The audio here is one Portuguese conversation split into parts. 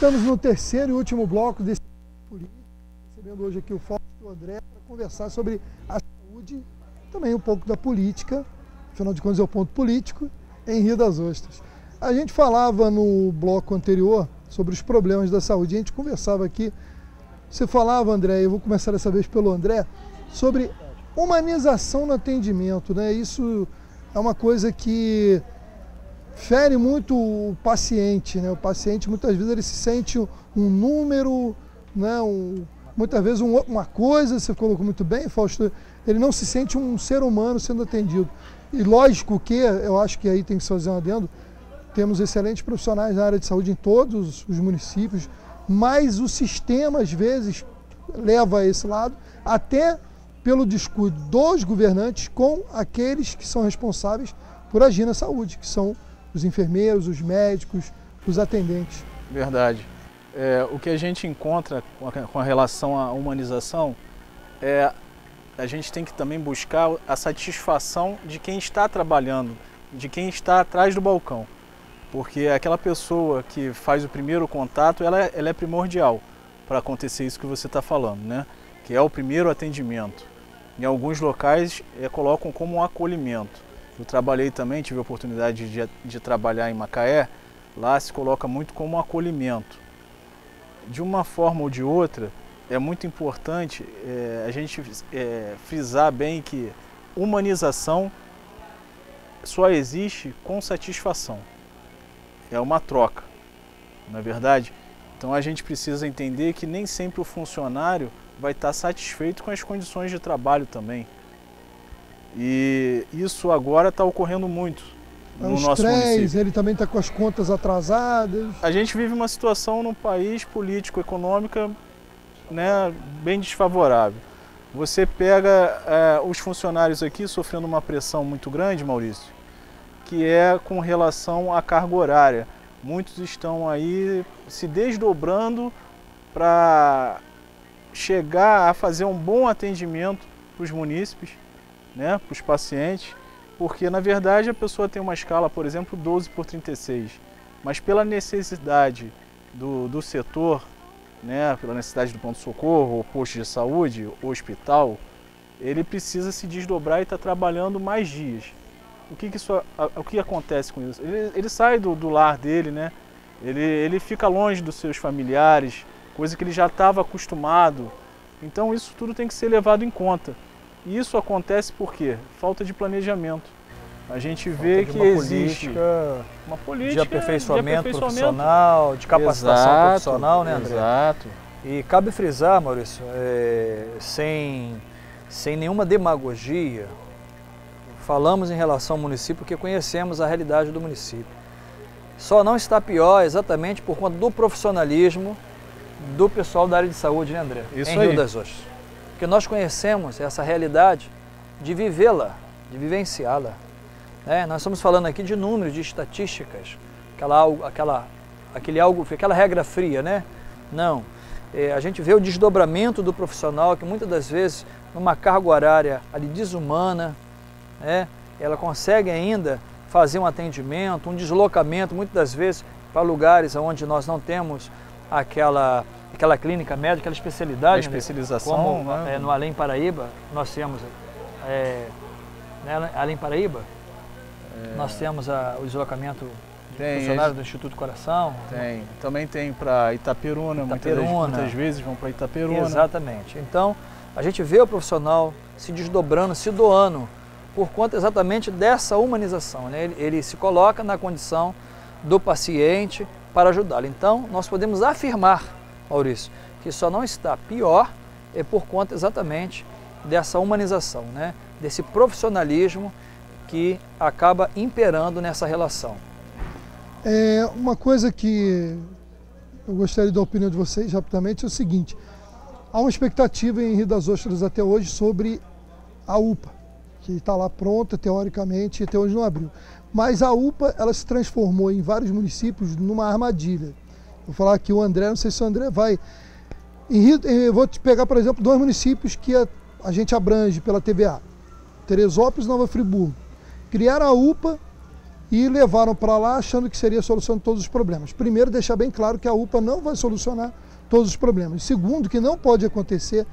estamos no terceiro e último bloco desse político, recebendo hoje aqui o Fausto e o André para conversar sobre a saúde, também um pouco da política, afinal de contas é o ponto político, em Rio das Ostras. A gente falava no bloco anterior sobre os problemas da saúde, a gente conversava aqui, você falava, André, eu vou começar dessa vez pelo André, sobre humanização no atendimento, né? Isso é uma coisa que fere muito o paciente, né? O paciente muitas vezes ele se sente um número, né? Muitas vezes uma coisa, você colocou muito bem, Fausto, ele não se sente um ser humano sendo atendido. E lógico que, eu acho que aí tem que se fazer um adendo, temos excelentes profissionais na área de saúde em todos os municípios, mas o sistema às vezes leva a esse lado, até pelo descuido dos governantes com aqueles que são responsáveis por agir na saúde, que são os enfermeiros, os médicos, os atendentes. Verdade. O que a gente encontra com a relação à humanização é a gente tem que também buscar a satisfação de quem está trabalhando, de quem está atrás do balcão. Porque aquela pessoa que faz o primeiro contato, ela é primordial para acontecer isso que você está falando, né? Que é o primeiro atendimento. Em alguns locais colocam como um acolhimento. Eu trabalhei também, tive a oportunidade de trabalhar em Macaé, lá se coloca muito como um acolhimento. De uma forma ou de outra, é muito importante a gente frisar bem que humanização só existe com satisfação. É uma troca, não é verdade? Então a gente precisa entender que nem sempre o funcionário vai estar satisfeito com as condições de trabalho também. E isso agora está ocorrendo muito no nosso município. Ele também está com as contas atrasadas. A gente vive uma situação no país político-econômica, né, bem desfavorável. Você pega os funcionários aqui sofrendo uma pressão muito grande, Maurício, que é com relação à carga horária. Muitos estão aí se desdobrando para chegar a fazer um bom atendimento para os munícipes, né, para os pacientes, porque na verdade a pessoa tem uma escala, por exemplo, 12/36, mas pela necessidade do setor, né, pela necessidade do pronto-socorro, ou posto de saúde, ou hospital, ele precisa se desdobrar e está trabalhando mais dias. O que acontece com isso? Ele sai do lar dele, né? Ele fica longe dos seus familiares, coisa que ele já estava acostumado. Então isso tudo tem que ser levado em conta. E isso acontece por quê? Falta de planejamento. A gente vê que existe uma política de aperfeiçoamento profissional, de capacitação profissional, né, André? Exato. E cabe frisar, Maurício, sem nenhuma demagogia, falamos em relação ao município porque conhecemos a realidade do município. Só não está pior exatamente por conta do profissionalismo do pessoal da área de saúde, né, André? Isso em Rio das Ostras. Porque nós conhecemos essa realidade de vivê-la, de vivenciá-la. Nós estamos falando aqui de números, de estatísticas, aquela regra fria, né? Não. A gente vê o desdobramento do profissional que muitas das vezes, numa carga horária ali desumana, ela consegue ainda fazer um atendimento, um deslocamento, muitas das vezes para lugares onde nós não temos aquela clínica médica, aquela especialidade, especialização, como né? No Além Paraíba, nós temos, Além Paraíba, nós temos o deslocamento de funcionários do Instituto Coração. Tem, também tem para Itaperuna, muitas vezes vão para Itaperuna. Exatamente, então a gente vê o profissional se desdobrando, se doando, por conta exatamente dessa humanização, né? Ele se coloca na condição do paciente para ajudá-lo. Então, nós podemos afirmar, Maurício, que só não está pior por conta exatamente dessa humanização, né? Desse profissionalismo que acaba imperando nessa relação. Uma coisa que eu gostaria da opinião de vocês rapidamente é o seguinte: há uma expectativa em Rio das Ostras até hoje sobre a UPA, que está lá pronta, teoricamente, e até hoje não abriu. Mas a UPA, ela se transformou em vários municípios numa armadilha. Vou falar aqui o André, não sei se o André vai. Eu vou te pegar, por exemplo, 2 municípios que a gente abrange pela TVA. Teresópolis e Nova Friburgo. Criaram a UPA e levaram para lá achando que seria a solução de todos os problemas. Primeiro, deixar bem claro que a UPA não vai solucionar todos os problemas. Segundo, que não pode acontecer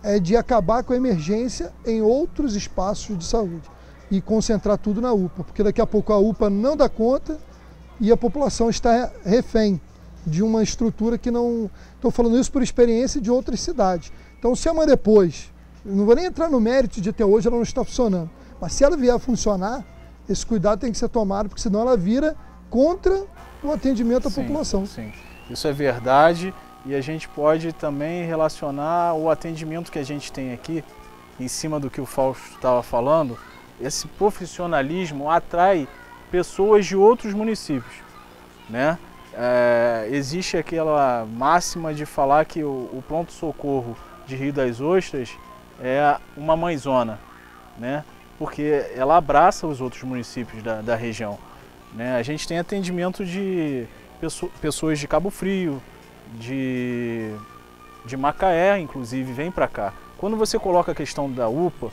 é de acabar com a emergência em outros espaços de saúde e concentrar tudo na UPA, porque daqui a pouco a UPA não dá conta e a população está refém de uma estrutura que não... Estou falando isso por experiência de outras cidades. Então, se amanhã depois, não vou nem entrar no mérito de até hoje ela não está funcionando, mas se ela vier a funcionar, esse cuidado tem que ser tomado, porque senão ela vira contra o atendimento à população. Sim, isso é verdade, e a gente pode também relacionar o atendimento que a gente tem aqui, em cima do que o Fausto estava falando. Esse profissionalismo atrai pessoas de outros municípios, né? Existe aquela máxima de falar que o pronto-socorro de Rio das Ostras é uma mãezona, né? Porque ela abraça os outros municípios da região, né? A gente tem atendimento de pessoas de Cabo Frio, de Macaé, inclusive, vem para cá. Quando você coloca a questão da UPA,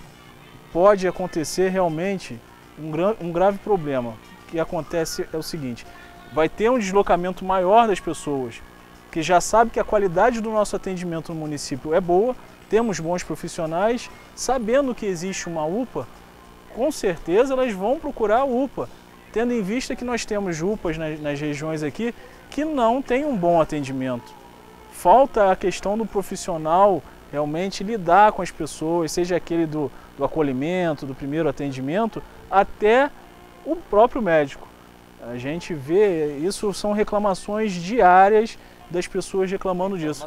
pode acontecer realmente um grave problema. O que acontece é o seguinte: vai ter um deslocamento maior das pessoas, que já sabe que a qualidade do nosso atendimento no município é boa, temos bons profissionais, sabendo que existe uma UPA, com certeza elas vão procurar a UPA, tendo em vista que nós temos UPAs nas regiões aqui que não tem um bom atendimento. Falta a questão do profissional realmente lidar com as pessoas, seja aquele do acolhimento, do primeiro atendimento, até o próprio médico. A gente vê, isso são reclamações diárias das pessoas reclamando disso.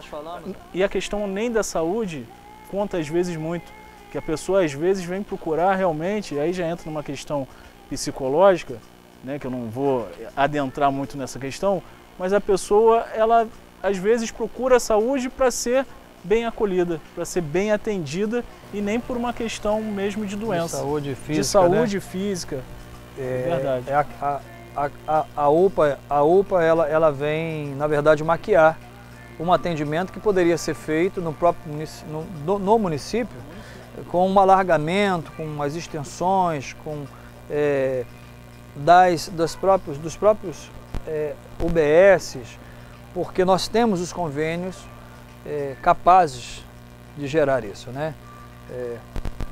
E a questão nem da saúde conta às vezes muito, que a pessoa às vezes vem procurar realmente, aí já entra numa questão psicológica, né, que eu não vou adentrar muito nessa questão, mas a pessoa, ela às vezes procura a saúde para ser bem acolhida, para ser bem atendida e nem por uma questão mesmo de doença. De saúde física. De saúde, né? Física, verdade. A UPA ela vem, na verdade, maquiar um atendimento que poderia ser feito no próprio no município, com um alargamento, com as extensões, com dos próprios UBSs, porque nós temos os convênios capazes de gerar isso, né?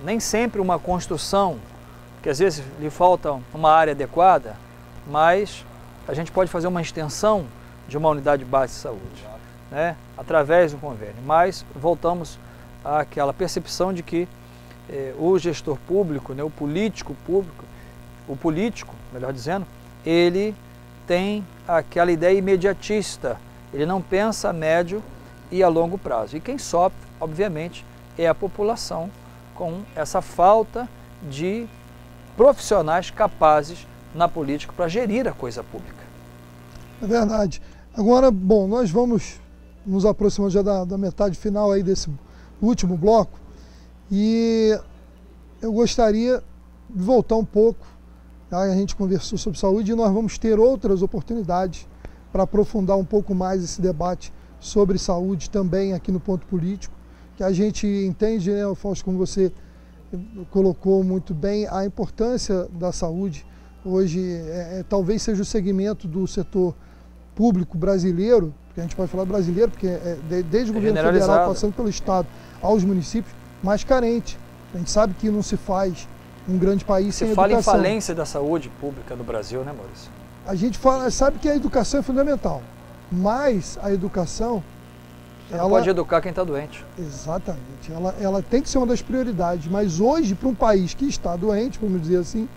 Nem sempre uma construção, que às vezes lhe falta uma área adequada, mas a gente pode fazer uma extensão de uma unidade base de saúde, né? Através do convênio. Mas voltamos àquela percepção de que o gestor público, né, o político público, o político, melhor dizendo, ele tem aquela ideia imediatista, ele não pensa a médio e a longo prazo. E quem sofre, obviamente, é a população com essa falta de profissionais capazes na política para gerir a coisa pública. É verdade. Agora, bom, nós vamos nos aproximando já da metade final aí desse último bloco e eu gostaria de voltar um pouco. A gente conversou sobre saúde e nós vamos ter outras oportunidades para aprofundar um pouco mais esse debate sobre saúde também aqui no Ponto Político, que a gente entende, né, Fausto, como você colocou muito bem, a importância da saúde. Hoje, talvez seja o segmento do setor público brasileiro, porque a gente pode falar brasileiro, porque desde o governo federal, passando pelo Estado, aos municípios, mais carente. A gente sabe que não se faz um grande país sem educação. Você fala em falência da saúde pública do Brasil, né, Maurício? A gente sabe que a educação é fundamental, mas a educação... Você não pode educar quem está doente. Exatamente. Ela tem que ser uma das prioridades, mas hoje, para um país que está doente, vamos dizer assim,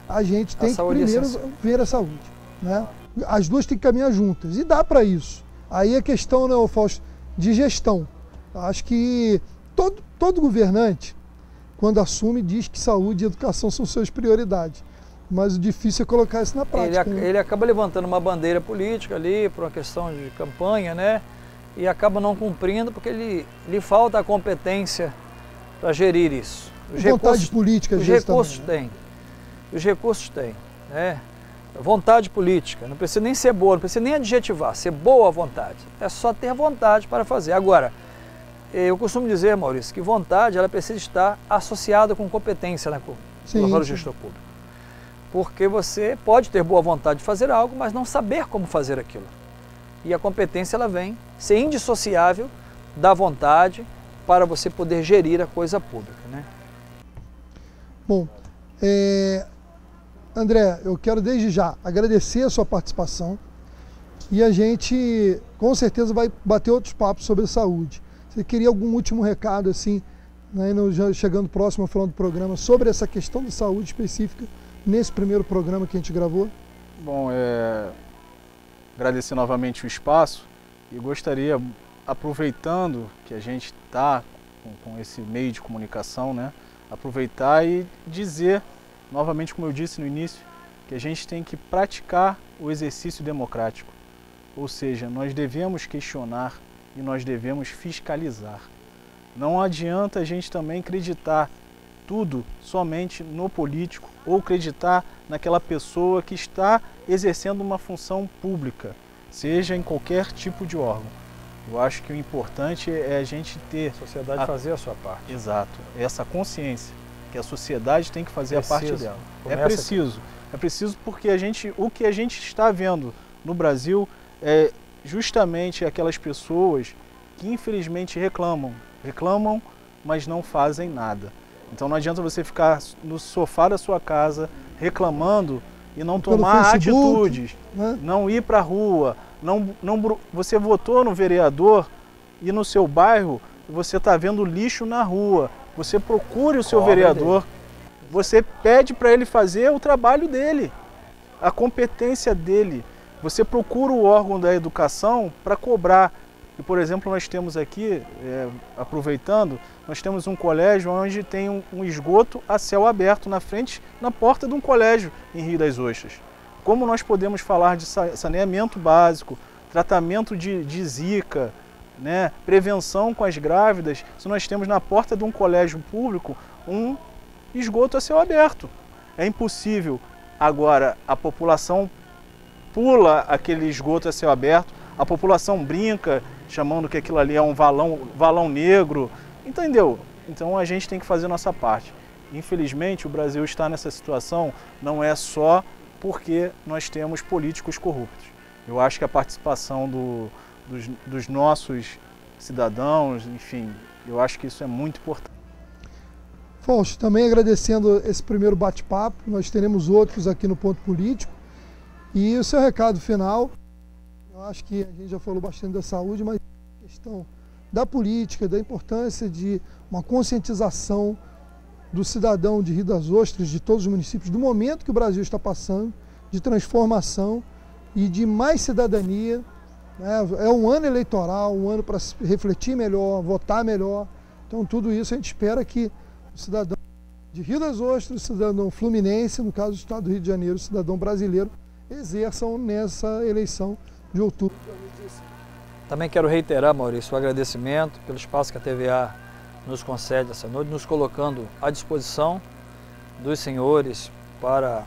a gente tem que primeiro ver a saúde, né? As duas têm que caminhar juntas, e dá para isso. Aí a questão, né, Fausto, de gestão. Eu acho que todo governante, quando assume, diz que saúde e educação são suas prioridades. Mas o difícil é colocar isso na prática. Ele acaba levantando uma bandeira política ali, por uma questão de campanha, né? E acaba não cumprindo porque lhe falta a competência para gerir isso. Vontade política, os recursos tem. Os recursos têm, né? Vontade política, não precisa nem ser boa, não precisa nem adjetivar, ser boa à vontade. É só ter vontade para fazer. Agora, eu costumo dizer, Maurício, que vontade ela precisa estar associada com competência para o gestor público. porque você pode ter boa vontade de fazer algo, mas não saber como fazer aquilo. E a competência ela vem ser indissociável da vontade para você poder gerir a coisa pública, né? Bom, André, eu quero desde já agradecer a sua participação e a gente com certeza vai bater outros papos sobre a saúde. Você queria algum último recado, assim, né, já chegando próximo ao final do programa, sobre essa questão de saúde específica nesse primeiro programa que a gente gravou? Bom, agradecer novamente o espaço e gostaria, aproveitando que a gente está com esse meio de comunicação, né, aproveitar e dizer, novamente como eu disse no início, que a gente tem que praticar o exercício democrático, ou seja, nós devemos questionar e nós devemos fiscalizar. Não adianta a gente também acreditar tudo somente no político ou acreditar naquela pessoa que está exercendo uma função pública, seja em qualquer tipo de órgão. Eu acho que o importante é a gente ter... A sociedade fazer a sua parte. Exato, essa consciência, que a sociedade tem que fazer a parte dela. É preciso porque o que a gente está vendo no Brasil é justamente aquelas pessoas que infelizmente reclamam, mas não fazem nada. Então não adianta você ficar no sofá da sua casa reclamando e não tomar atitudes, né? Não ir para a rua, você votou no vereador e no seu bairro você está vendo lixo na rua, você procure o seu vereador, você pede para ele fazer o trabalho dele, a competência dele, você procura o órgão da educação para cobrar. E, por exemplo, nós temos aqui, aproveitando, nós temos um colégio onde tem um esgoto a céu aberto na porta de um colégio em Rio das Ostras. Como nós podemos falar de saneamento básico, tratamento de zika, né, prevenção com as grávidas, se nós temos na porta de um colégio público um esgoto a céu aberto? É impossível. Agora, a população pula aquele esgoto a céu aberto, a população brinca, chamando que aquilo ali é um valão negro, entendeu? Então a gente tem que fazer a nossa parte. Infelizmente o Brasil está nessa situação, não é só porque nós temos políticos corruptos. Eu acho que a participação dos nossos cidadãos, enfim, eu acho que isso é muito importante. Fausto, também agradecendo esse primeiro bate-papo, nós teremos outros aqui no Ponto Político. E o seu recado final, eu acho que a gente já falou bastante da saúde, mas a questão da política, da importância de uma conscientização do cidadão de Rio das Ostras, de todos os municípios, do momento que o Brasil está passando, de transformação e de mais cidadania. É um ano eleitoral, um ano para refletir melhor, votar melhor. Então tudo isso a gente espera que o cidadão de Rio das Ostras, o cidadão fluminense, no caso do estado do Rio de Janeiro, o cidadão brasileiro, exerçam nessa eleição de outubro. Também quero reiterar, Maurício, o agradecimento pelo espaço que a TVA nos concede essa noite, nos colocando à disposição dos senhores para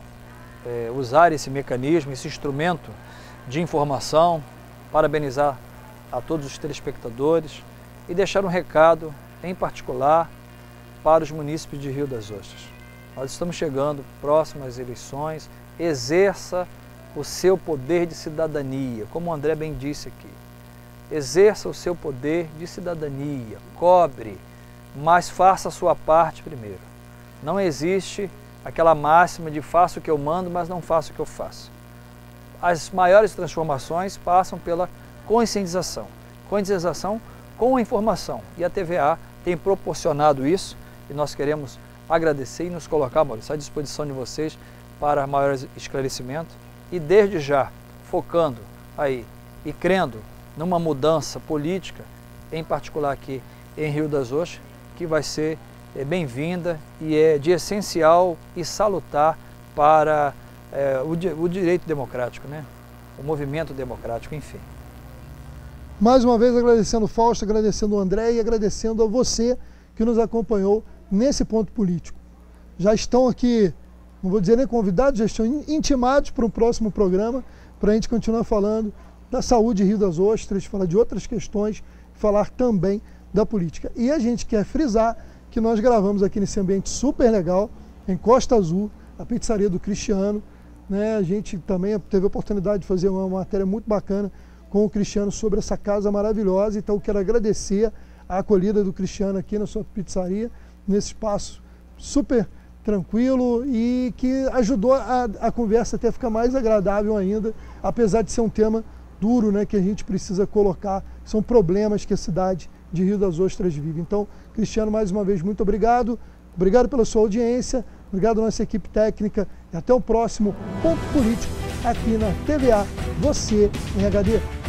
usar esse mecanismo, esse instrumento de informação, parabenizar a todos os telespectadores e deixar um recado, em particular, para os munícipes de Rio das Ostras. Nós estamos chegando próximo às eleições, exerça o seu poder de cidadania, como o André bem disse aqui. Exerça o seu poder de cidadania, cobre, mas faça a sua parte primeiro. Não existe aquela máxima de faço o que eu mando, mas não faço o que eu faço. As maiores transformações passam pela conscientização. Conscientização com a informação. E a TVA tem proporcionado isso e nós queremos agradecer e nos colocar, Maurício, à disposição de vocês para maiores esclarecimentos. E desde já, focando aí e crendo numa mudança política, em particular aqui em Rio das Ostras, que vai ser bem-vinda e é de essencial e salutar para o direito democrático, né? O movimento democrático, enfim. Mais uma vez agradecendo o Fausto, agradecendo o André e agradecendo a você que nos acompanhou nesse Ponto Político. Já estão aqui, não vou dizer nem convidados, já estão intimados para um próximo programa, para a gente continuar falando da saúde em Rio das Ostras, falar de outras questões, falar também da política. E a gente quer frisar que nós gravamos aqui nesse ambiente super legal, em Costa Azul, a pizzaria do Cristiano, né? A gente também teve a oportunidade de fazer uma matéria muito bacana com o Cristiano sobre essa casa maravilhosa, então eu quero agradecer a acolhida do Cristiano aqui na sua pizzaria, nesse espaço super tranquilo e que ajudou a conversa até ficar mais agradável ainda, apesar de ser um tema duro, né, que a gente precisa colocar, são problemas que a cidade de Rio das Ostras vive. Então, Cristiano, mais uma vez, muito obrigado. Obrigado pela sua audiência, obrigado à nossa equipe técnica e até o próximo Ponto Político aqui na TVA, você em HD.